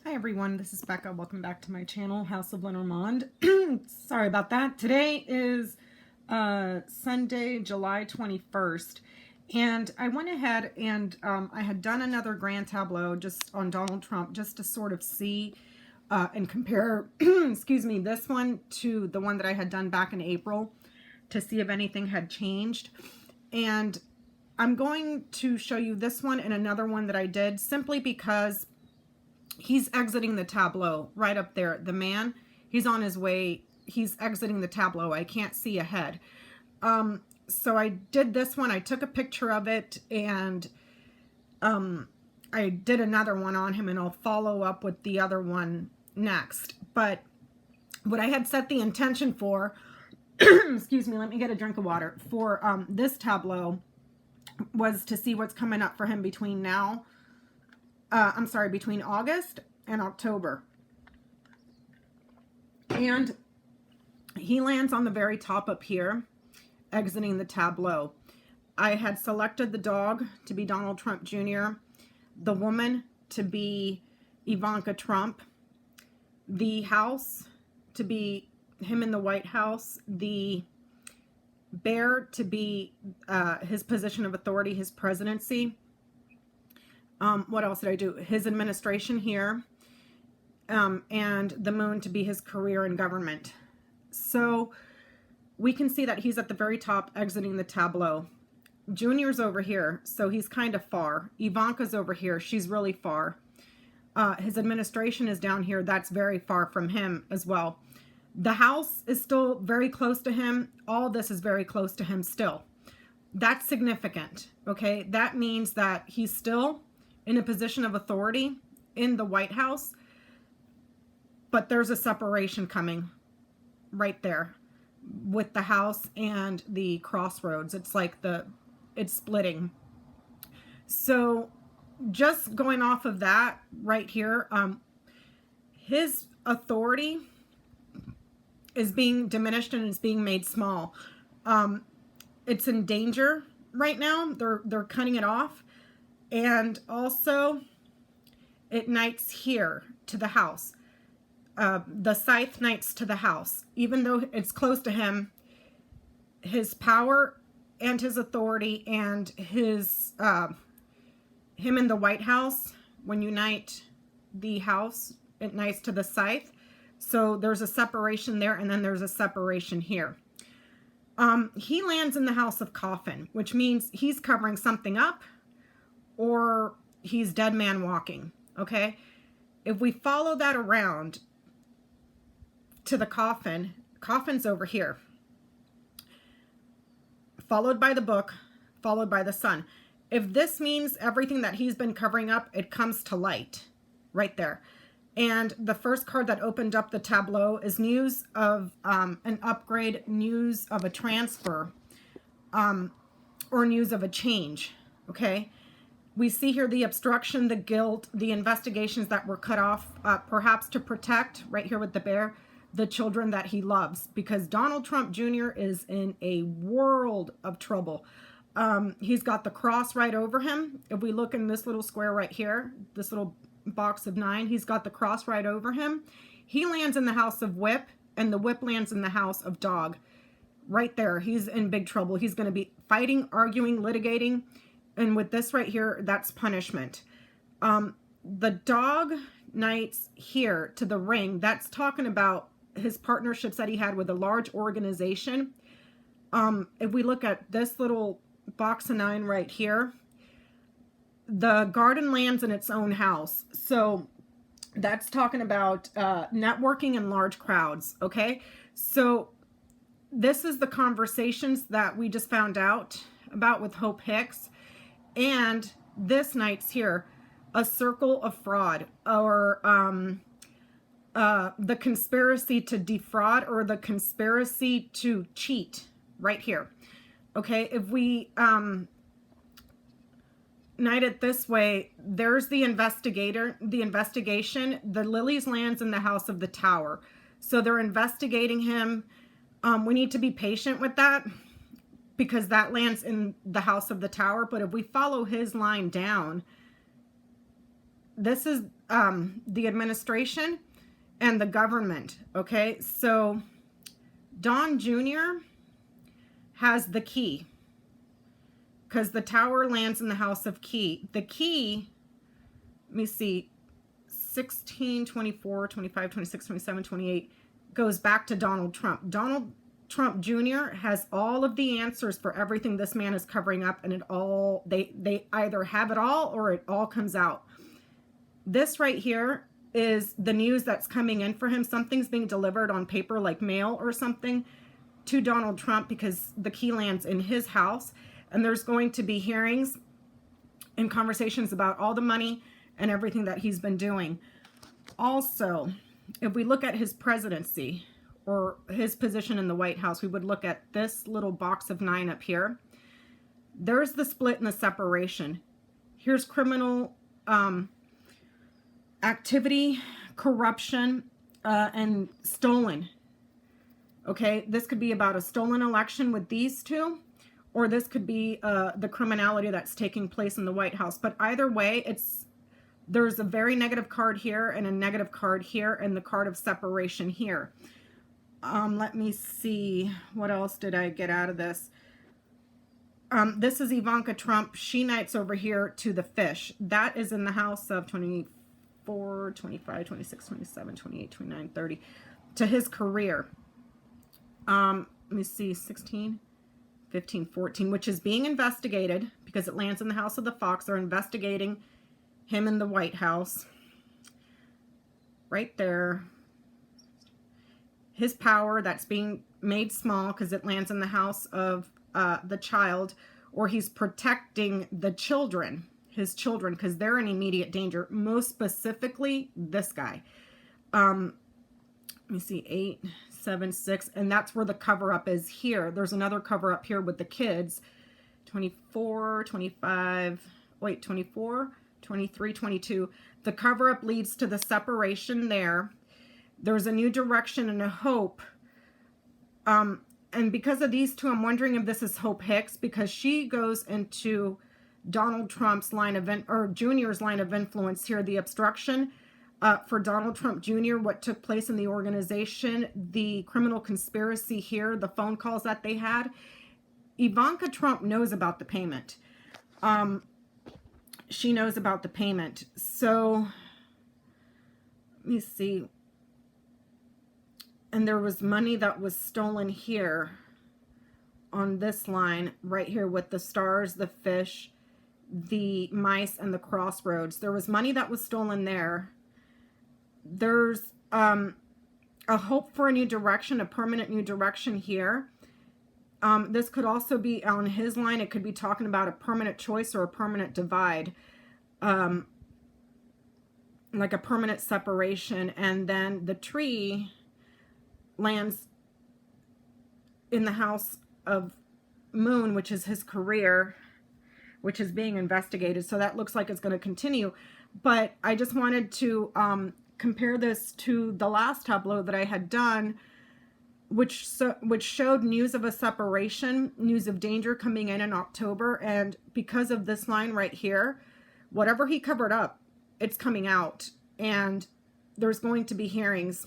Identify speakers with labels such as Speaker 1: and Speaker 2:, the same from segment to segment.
Speaker 1: Hi everyone, this is Becca. Welcome back to my channel, House of Lenormand. Sorry about that. Today is Sunday, July 21st, and I went ahead and I had done another grand tableau just on Donald Trump just to sort of see and compare, excuse me, this one to the one that I had done back in April to see if anything had changed. And I'm going to show you this one and another one that I did simply because he's exiting the tableau right up there. The man, he's on his way. He's exiting the tableau. I can't see ahead. So I did this one. I took a picture of it and I did another one on him, and I'll follow up with the other one next. But what I had set the intention for, excuse me, let me get a drink of water, for this tableau was to see what's coming up for him between now, between August and October. And he lands on the very top up here, exiting the tableau. I had selected the dog to be Donald Trump Jr., the woman to be Ivanka Trump, the house to be him in the White House, the bear to be his position of authority, his presidency. What else did I do? His administration here, and the moon to be his career in government. So we can see that he's at the very top, exiting the tableau. Junior's over here, so he's kind of far. Ivanka's over here. She's really far. His administration is down here. That's very far from him as well. The house is still very close to him. All this is very close to him still. That's significant, okay? That means that he's still in a position of authority in the White House, but there's a separation coming right there with the house and the crossroads. It's like it's splitting. So just going off of that right here, his authority is being diminished and is being made small. It's in danger right now. They're cutting it off. And also it knights here to the house. The scythe knights to the house. Even though it's close to him, his power and his authority and his him in the White House, when you knight the house, it knights to the scythe. So there's a separation there, and then there's a separation here. He lands in the House of Coffin, which means he's covering something up, or he's dead man walking, okay? If we follow that around to the coffin, coffin's over here, followed by the book, followed by the sun. If this means everything that he's been covering up, it comes to light right there. And the first card that opened up the tableau is news of an upgrade, news of a transfer, or news of a change, okay? We see here the obstruction, the guilt, the investigations that were cut off, perhaps to protect, right here with the bear, the children that he loves, because Donald Trump Jr. is in a world of trouble. He's got the cross right over him. If we look in this little square right here, this little box of 9, he's got the cross right over him. He lands in the House of Whip, and the whip lands in the House of Dog. Right there, he's in big trouble. He's going to be fighting, arguing, litigating, and with this right here, that's punishment. The dog knights here to the ring, that's talking about his partnerships that he had with a large organization. If we look at this little box of 9 right here, the garden lands in its own house. So that's talking about networking and large crowds, okay? So this is the conversations that we just found out about with Hope Hicks. And this knight's here, a circle of fraud, or the conspiracy to defraud, or the conspiracy to cheat right here. Okay, if we knight it this way, there's the investigation. The lilies lands in the House of the Tower. So they're investigating him. We need to be patient with that, because that lands in the House of the Tower. But if we follow his line down, this is the administration and the government. Okay, so Don Jr. has the key, because the tower lands in the house of key. The key, let me see, 16, 24, 25, 26, 27, 28 goes back to Donald Trump. Donald Trump Jr. has all of the answers for everything this man is covering up, and they either have it all or it all comes out. This right here is the news that's coming in for him. Something's being delivered on paper, like mail or something, to Donald Trump, because the key lands in his house, and there's going to be hearings and conversations about all the money and everything that he's been doing. Also, if we look at his presidency or his position in the White House, we would look at this little box of 9 up here. There's the split and the separation. Here's criminal activity, corruption, and stolen. Okay, this could be about a stolen election with these two, or this could be the criminality that's taking place in the White House. But either way, there's a very negative card here and a negative card here and the card of separation here. Let me see. What else did I get out of this? This is Ivanka Trump. She knights over here to the fish. That is in the house of 24, 25, 26, 27, 28, 29, 30. To his career. Let me see. 16, 15, 14, which is being investigated because it lands in the house of the fox. They're investigating him in the White House. Right there. His power that's being made small because it lands in the house of the child, or he's protecting the children, his children, because they're in immediate danger. Most specifically, this guy. Let me see, 8, 7, 6, and that's where the cover-up is here. There's another cover-up here with the kids. 24, 25, wait, 24, 23, 22. The cover-up leads to the separation there. There's a new direction and a hope. And because of these two, I'm wondering if this is Hope Hicks, because she goes into Donald Trump's line of, or Jr.'s line of influence here, the obstruction for Donald Trump Jr., what took place in the organization, the criminal conspiracy here, the phone calls that they had. Ivanka Trump knows about the payment. She knows about the payment. So, let me see. And there was money that was stolen here on this line right here with the stars, the fish, the mice, and the crossroads. There was money that was stolen there. There's a hope for a new direction, a permanent new direction here. This could also be on his line. It could be talking about a permanent choice or a permanent divide. Like a permanent separation. And then the tree lands in the house of Moon, which is his career, which is being investigated. So that looks like it's going to continue. But I just wanted to compare this to the last tableau that I had done, which showed news of a separation, news of danger coming in October. And because of this line right here, whatever he covered up, it's coming out. And there's going to be hearings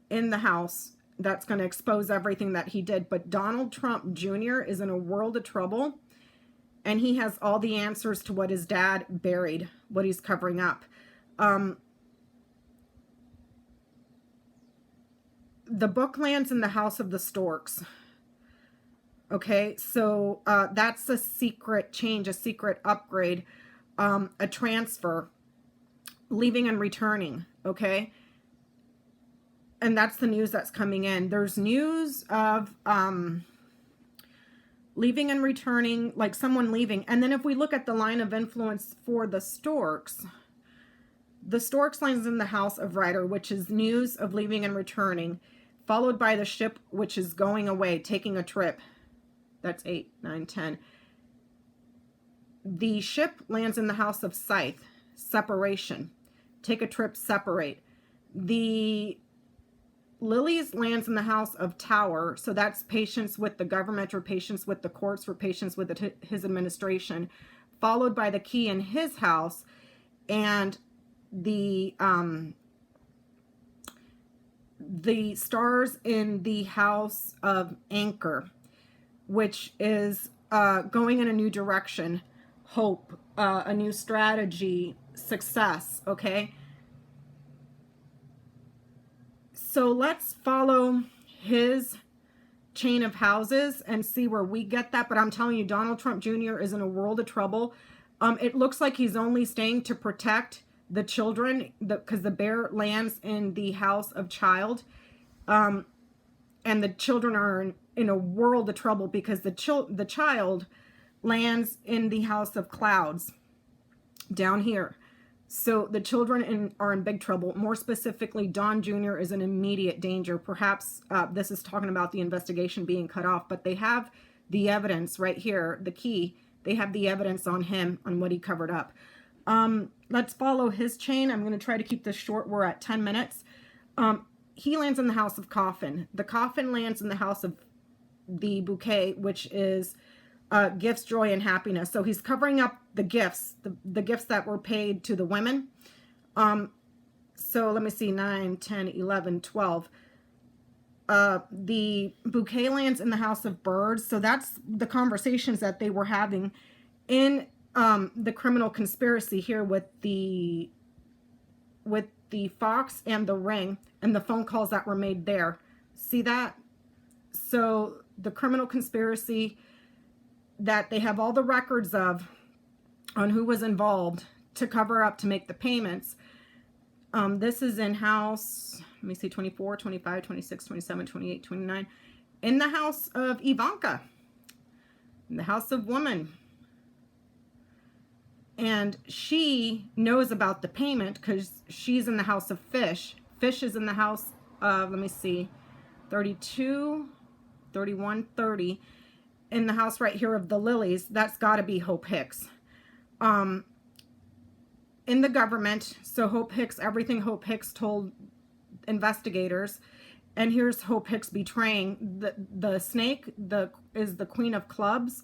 Speaker 1: in the House that's going to expose everything that he did. But Donald Trump Jr. is in a world of trouble, and he has all the answers to what his dad buried, what he's covering up. The book lands in the house of the storks. Okay, so that's a secret change, a secret upgrade, a transfer, leaving and returning, okay? And that's the news that's coming in. There's news of leaving and returning, like someone leaving. And then if we look at the line of influence for the storks lands in the house of Rider, which is news of leaving and returning, followed by the ship, which is going away, taking a trip. That's 8, 9, 10. The ship lands in the house of Scythe, separation. Take a trip, separate. The Lilies lands in the house of Tower, so that's patience with the government or patience with the courts or patience with his administration, followed by the key in his house and the stars in the house of Anchor, which is going in a new direction, hope, a new strategy, success, okay? So let's follow his chain of houses and see where we get that. But I'm telling you, Donald Trump Jr. is in a world of trouble. It looks like he's only staying to protect the children, because the bear lands in the house of child. And the children are in a world of trouble because the child lands in the house of clouds down here. So the children are in big trouble. More specifically, Don Jr. is in immediate danger. Perhaps this is talking about the investigation being cut off, but they have the evidence right here, the key. They have the evidence on him, on what he covered up. Let's follow his chain. I'm going to try to keep this short. We're at 10 minutes. He lands in the house of Coffin. The Coffin lands in the house of the Bouquet, which is gifts, joy, and happiness. So he's covering up the gifts, the gifts that were paid to the women. So let me see, 9, 10, 11, 12. The Bouquet lands in the house of Birds. So that's the conversations that they were having in the criminal conspiracy here with the Fox and the Ring, and the phone calls that were made there. See that? So the criminal conspiracy that they have all the records of on who was involved to cover up, to make the payments. This is in house, let me see, 24, 25, 26, 27, 28, 29. In the house of Ivanka. In the house of woman. And she knows about the payment because she's in the house of Fish. Fish is in the house of, let me see, 32, 31, 30. In the house right here of the Lilies. That's got to be Hope Hicks. In the government. So Hope Hicks, everything Hope Hicks told investigators. And here's Hope Hicks betraying. The snake is the Queen of Clubs.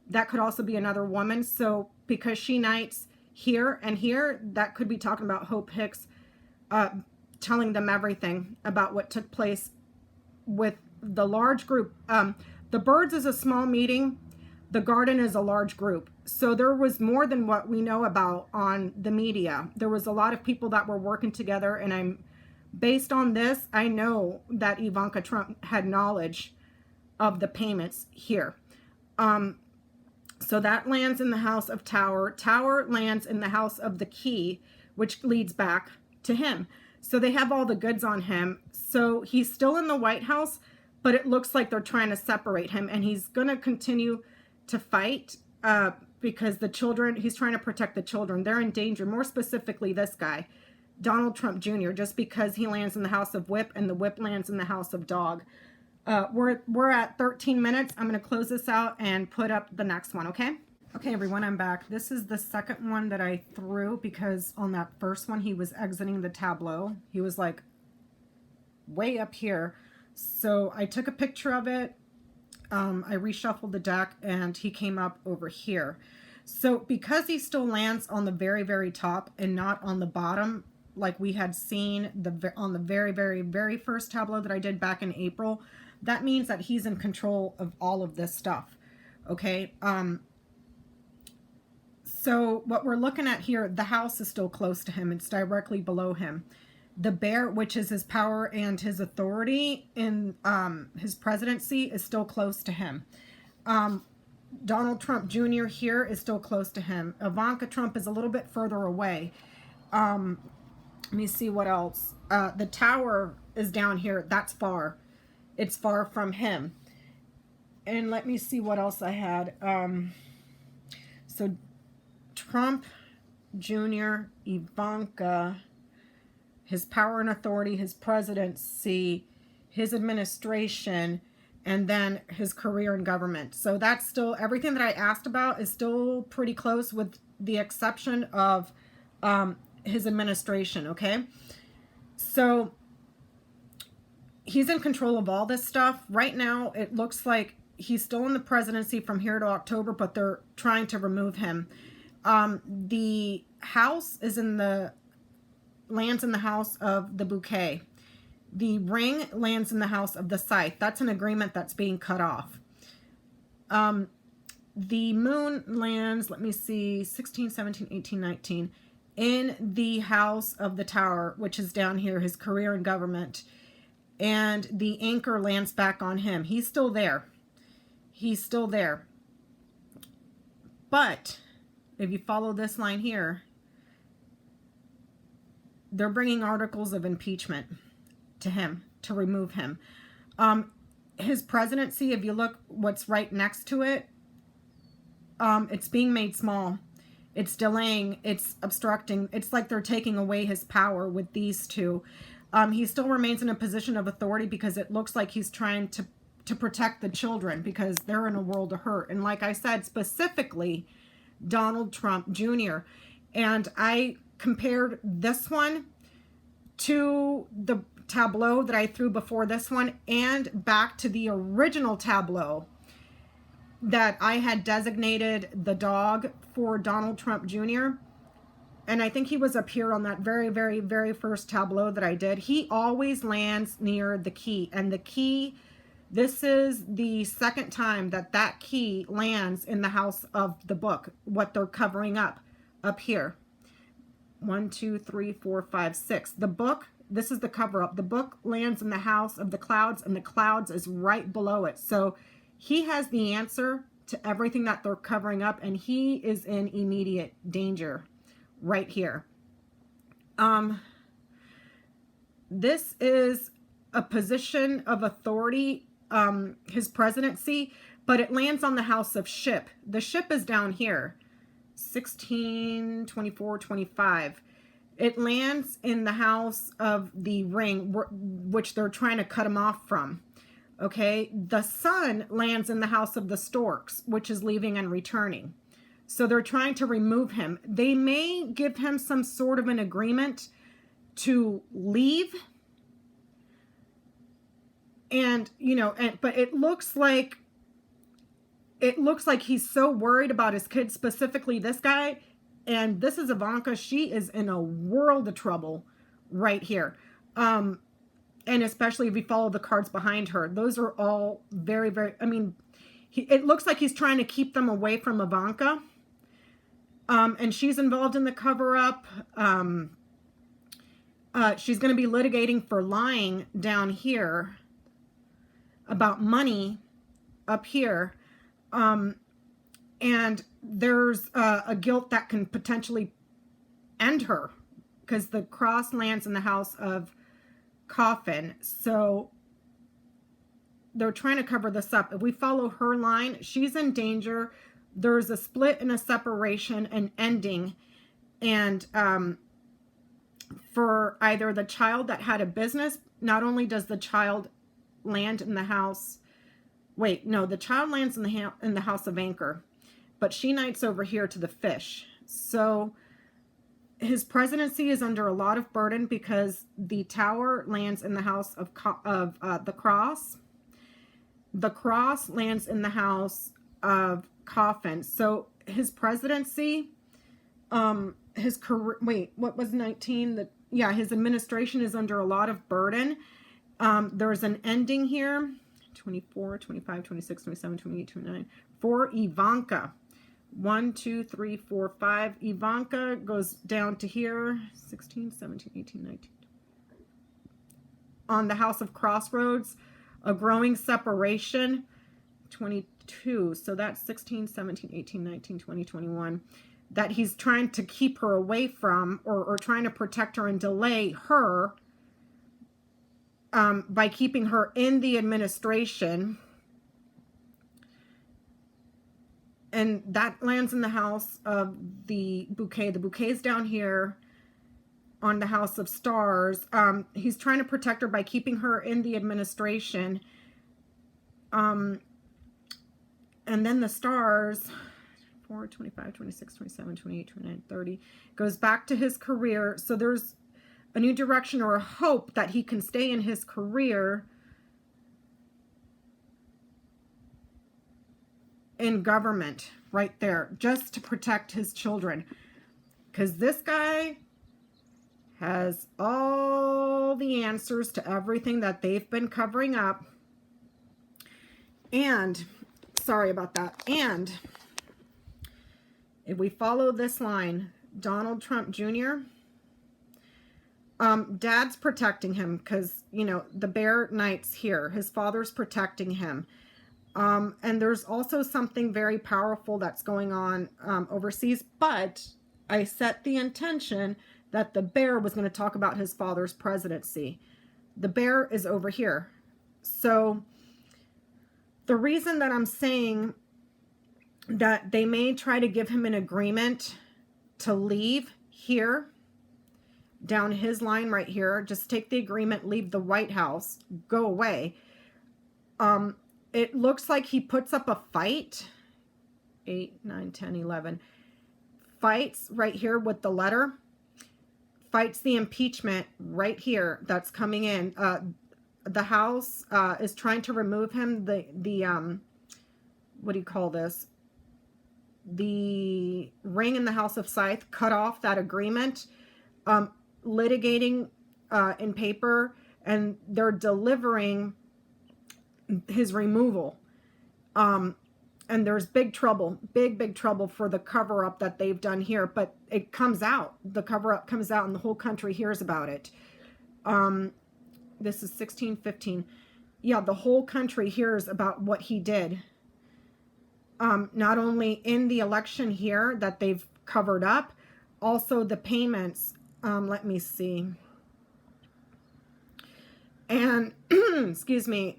Speaker 1: That could also be another woman. So because she knights here and here, that could be talking about Hope Hicks telling them everything about what took place with the large group. The Birds is a small meeting. The Garden is a large group. So there was more than what we know about on the media. There was a lot of people that were working together, and based on this, I know that Ivanka Trump had knowledge of the payments here. So that lands in the house of Tower. Tower lands in the house of the Key, which leads back to him. So they have all the goods on him. So he's still in the White House, but it looks like they're trying to separate him, and he's going to continue to fight because the children, he's trying to protect the children. They're in danger. More specifically, this guy, Donald Trump Jr., just because he lands in the house of Whip and the Whip lands in the house of Dog. We're at 13 minutes. I'm going to close this out and put up the next one, okay? Okay, everyone, I'm back. This is the second one that I threw because on that first one, he was exiting the tableau. He was like way up here. So I took a picture of it. I reshuffled the deck and he came up over here. So because he still lands on the very, very top and not on the bottom, like we had seen on the very, very, very first tableau that I did back in April, that means that he's in control of all of this stuff. Okay. So what we're looking at here, the house is still close to him. It's directly below him. The bear, which is his power and his authority in his presidency, is still close to him. Donald Trump Jr. here is still close to him. Ivanka Trump is a little bit further away. Let me see what else. The tower is down here. That's far. It's far from him. And let me see what else I had. So Trump Jr., Ivanka, his power and authority, his presidency, his administration, and then his career in government. So that's still, everything that I asked about is still pretty close with the exception of his administration, okay? So he's in control of all this stuff. Right now, it looks like he's still in the presidency from here to October, but they're trying to remove him. The house is in the lands in the house of the bouquet. The ring lands in the house of the scythe. That's an agreement that's being cut off. The moon lands, let me see, 16, 17, 18, 19, in the house of the tower, which is down here, his career in government. And the anchor lands back on him. He's still there. He's still there. But if you follow this line here, they're bringing articles of impeachment to him to remove him. His presidency, if you look what's right next to it, it's being made small. It's delaying. It's obstructing. It's like they're taking away his power with these two. He still remains in a position of authority because it looks like he's trying to protect the children because they're in a world of hurt. And like I said, specifically Donald Trump Jr. And I compared this one to the tableau that I threw before this one and back to the original tableau that I had designated the dog for Donald Trump Jr. And I think he was up here on that very, very, very first tableau that I did. He always lands near the key. And the key, this is the second time that that key lands in the house of the book, what they're covering up here. 1, 2, 3, 4, 5, 6. The book, this is the cover up. The book lands in the house of the clouds, and the clouds is right below it. So he has the answer to everything that they're covering up, and he is in immediate danger right here. This is a position of authority, his presidency, but it lands on the house of ship. The ship is down here, 16, 24, 25. It lands in the house of the ring, which they're trying to cut him off from. Okay, the sun lands in the house of the storks, which is leaving and returning. So they're trying to remove him. They may give him some sort of an agreement to leave. And, but it looks like he's so worried about his kids, specifically this guy. And this is Ivanka. She is in a world of trouble right here. And especially if you follow the cards behind her, those are all very, very, it looks like he's trying to keep them away from Ivanka. And she's involved in the cover-up. She's going to be litigating for lying down here about money up here. And there's a guilt that can potentially end her because the cross lands in the house of coffin. So they're trying to cover this up. If we follow her line, she's in danger. There's a split and a separation, an ending. And for either the child that had a business, not only does the child land in the house, the child lands in the house of anchor, but she knights over here to the fish. So his presidency is under a lot of burden because the tower lands in the house of the cross. The cross lands in the house of coffin. So his presidency, his career, what was 19? His administration is under a lot of burden. There's an ending here, 24, 25, 26, 27, 28, 29, for Ivanka. 1, 2, 3, 4, 5. Ivanka goes down to here, 16, 17, 18, 19. On the house of crossroads, a growing separation, 22. So that's 16, 17, 18, 19, 20, 21. That he's trying to keep her away from, or trying to protect her and delay her by keeping her in the administration. And that lands in the house of the bouquet. The bouquet is down here on the house of stars. He's trying to protect her by keeping her in the administration. And then the stars, 4, 25, 26, 27, 28, 29, 30, goes back to his career. So there's a new direction or a hope that he can stay in his career in government right there, just to protect his children. because this guy has all the answers to everything that they've been covering up. And sorry about that. And if we follow this line, Donald Trump Jr., Dad's protecting him because, you know, the Bear Knight's here. His father's protecting him. And there's also something very powerful that's going on overseas. But I set the intention that the Bear was going to talk about his father's presidency. The Bear is over here. So the reason that I'm saying that they may try to give him an agreement to leave here, down his line right here, just take the agreement, leave the White House, go away. It looks like he puts up a fight. 8, 9, 10, 11. Fights right here with the letter. Fights the impeachment right here that's coming in. The House is trying to remove him. The what do you call this? The ring in the House of Scythe cut off that agreement. Litigating in paper, and they're delivering his removal. And there's big trouble, big trouble for the cover-up that they've done here. But it comes out. The cover-up comes out, and the whole country hears about it. This is 1615. Yeah, the whole country hears about what he did. Not only in the election here that they've covered up, also the payments. Let me see. And excuse me,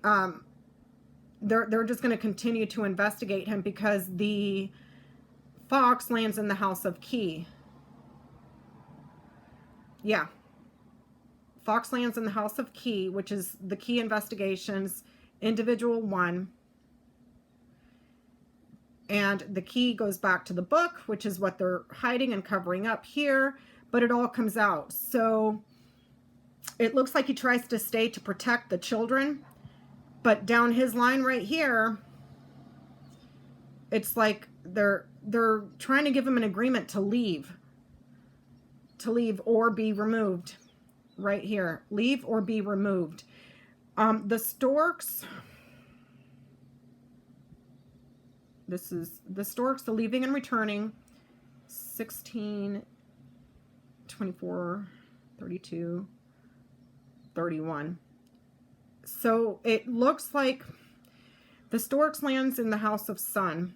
Speaker 1: they're just going to continue to investigate him because the Fox lands in the House of Key. Yeah. Fox lands in the House of Key, which is the Key Investigations, Individual 1. And the key goes back to the book, which is what they're hiding and covering up here. But it all comes out. So it looks like he tries to stay to protect the children. But down his line right here, it's like they're trying to give him an agreement to leave. To leave or be removed. Right here. Leave or be removed. The Storks. This is the Storks, the leaving and returning. 16... 24, 32, 31. So it looks like the Storks lands in the House of Sun.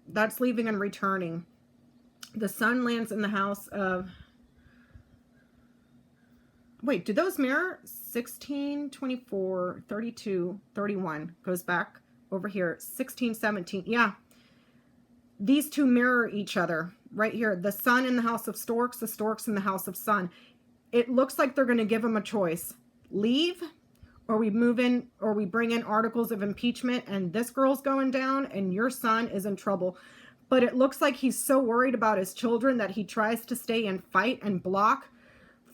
Speaker 1: That's leaving and returning. The Sun lands in the House of... Wait, do those mirror? 16, 24, 32, 31. Goes back over here. 16, 17. Yeah. These two mirror each other. Right here, the Sun in the House of Storks, the Storks in the House of Sun. It looks like they're going to give him a choice. Leave, or we move in, or we bring in articles of impeachment, and this girl's going down, and your son is in trouble. But it looks like he's so worried about his children that he tries to stay and fight and block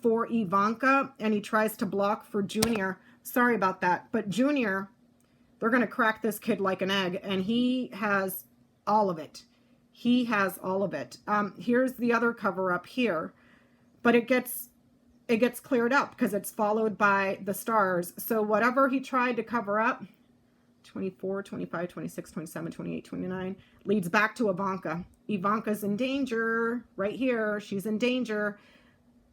Speaker 1: for Ivanka, and he tries to block for Junior. Sorry about that. But Junior, they're going to crack this kid like an egg, and he has all of it. He has all of it. Here's the other cover up here, but it gets cleared up because it's followed by the stars. So whatever he tried to cover up, 24, 25, 26, 27, 28, 29, leads back to Ivanka. Ivanka's in danger right here. She's in danger,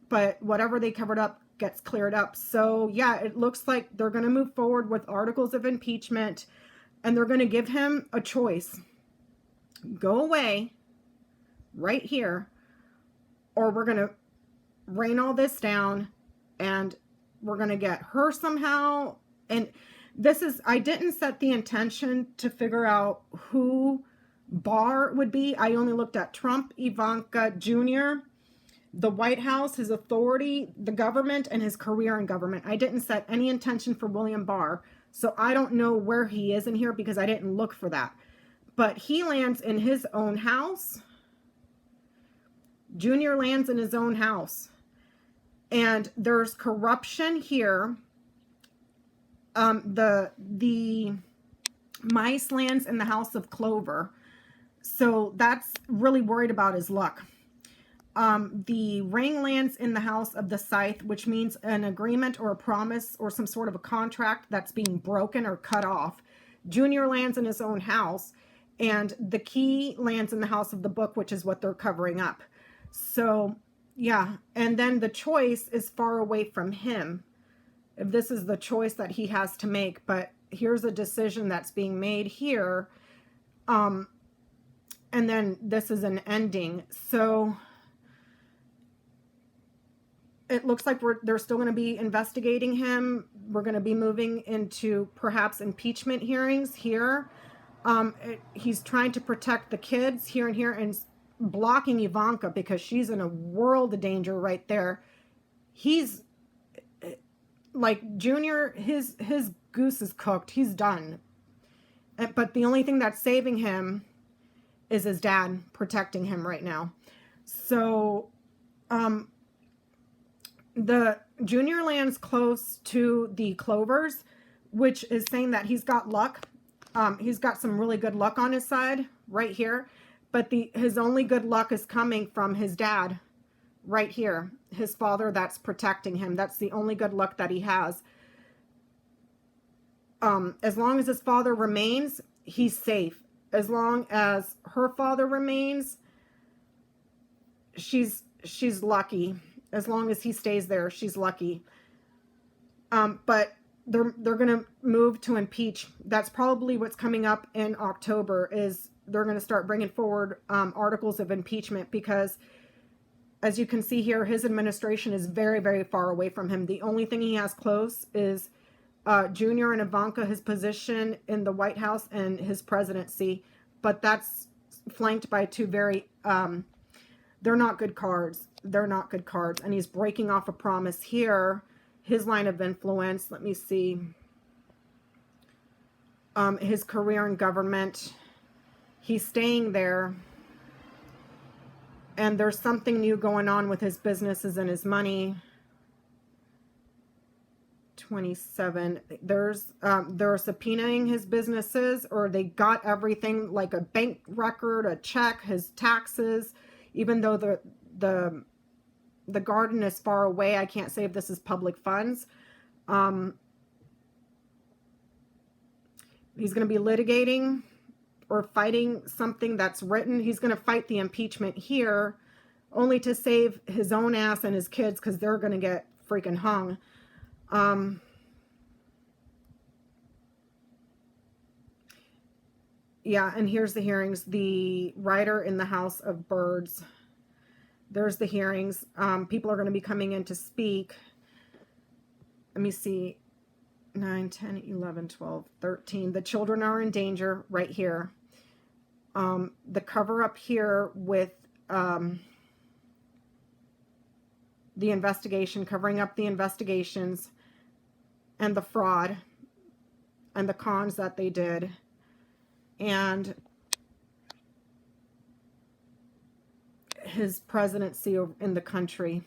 Speaker 1: but whatever they covered up gets cleared up. So yeah, it looks like they're going to move forward with articles of impeachment, and they're going to give him a choice. Go away right here, or we're going to rain all this down and we're going to get her somehow. And this is, I didn't set the intention to figure out who Barr would be. I only looked at Trump, Ivanka Jr., the White House, his authority, the government, and his career in government. I didn't set any intention for William Barr. So I don't know where he is in here because I didn't look for that. But he lands in his own house. Junior lands in his own house. And there's corruption here. The Mice lands in the House of Clover. So that's really worried about his luck. The ring lands in the house of the scythe, which means an agreement or a promise or some sort of a contract that's being broken or cut off. Junior lands in his own house, and the key lands in the house of the book, which is what they're covering up. So, yeah. And then the choice is far away from him, if this is the choice that he has to make. But here's a decision that's being made here. And then this is an ending. So it looks like they're still going to be investigating him. We're going to be moving into perhaps impeachment hearings here. He's trying to protect the kids here and here, and blocking Ivanka because she's in a world of danger right there. He's like, Junior, his goose is cooked. He's done. But the only thing that's saving him is his dad protecting him right now. So, the Junior lands close to the Clovers, which is saying that he's got luck. He's got some really good luck on his side right here. But his only good luck is coming from his dad right here. His father that's protecting him. That's the only good luck that he has. As long as his father remains, he's safe. As long as her father remains, she's lucky. As long as he stays there, she's lucky. But they're going to move to impeach. That's probably what's coming up in October, is they're going to start bringing forward articles of impeachment, because as you can see here, his administration is very, very far away from him. The only thing he has close is Junior and Ivanka, his position in the White House and his presidency. But that's flanked by two very, they're not good cards. They're not good cards. And he's breaking off a promise here. His line of influence, let me see. His career in government. He's staying there. And there's something new going on with his businesses and his money. 27. They're subpoenaing his businesses, or they got everything, like a bank record, a check, his taxes. Even though the garden is far away, I can't say if this is public funds. He's going to be litigating or fighting something that's written. He's going to fight the impeachment here, only to save his own ass and his kids, because they're going to get freaking hung. Yeah, and here's the hearings. The writer in the House of Birds. There's the hearings. People are going to be coming in to speak. Let me see. 9, 10, 11, 12, 13. The children are in danger right here. The cover up here with the investigation, covering up the investigations and the fraud and the cons that they did. And his presidency in the country.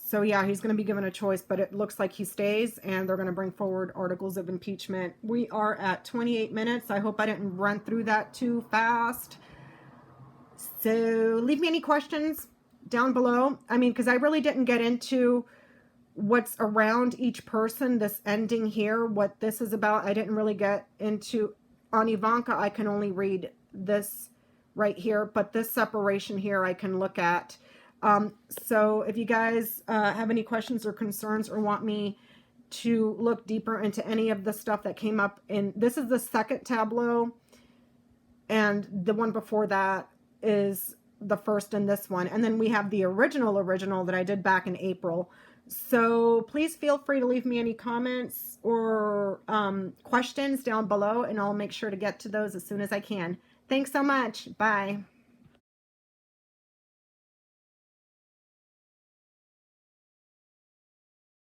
Speaker 1: So yeah, he's going to be given a choice, but it looks like he stays, and they're going to bring forward articles of impeachment. We are at 28 minutes. I hope I didn't run through that too fast. So leave me any questions down below. I mean, because I really didn't get into what's around each person, this ending here, what this is about. I didn't really get into. On Ivanka, I can only read this right here, but this separation here I can look at. So if you guys have any questions or concerns, or want me to look deeper into any of the stuff that came up in, this is the second tableau, and the one before that is the first in this one, and then we have the original that I did back in April. So please feel free to leave me any comments or questions down below, and I'll make sure to get to those as soon as I can. Thanks so much. Bye.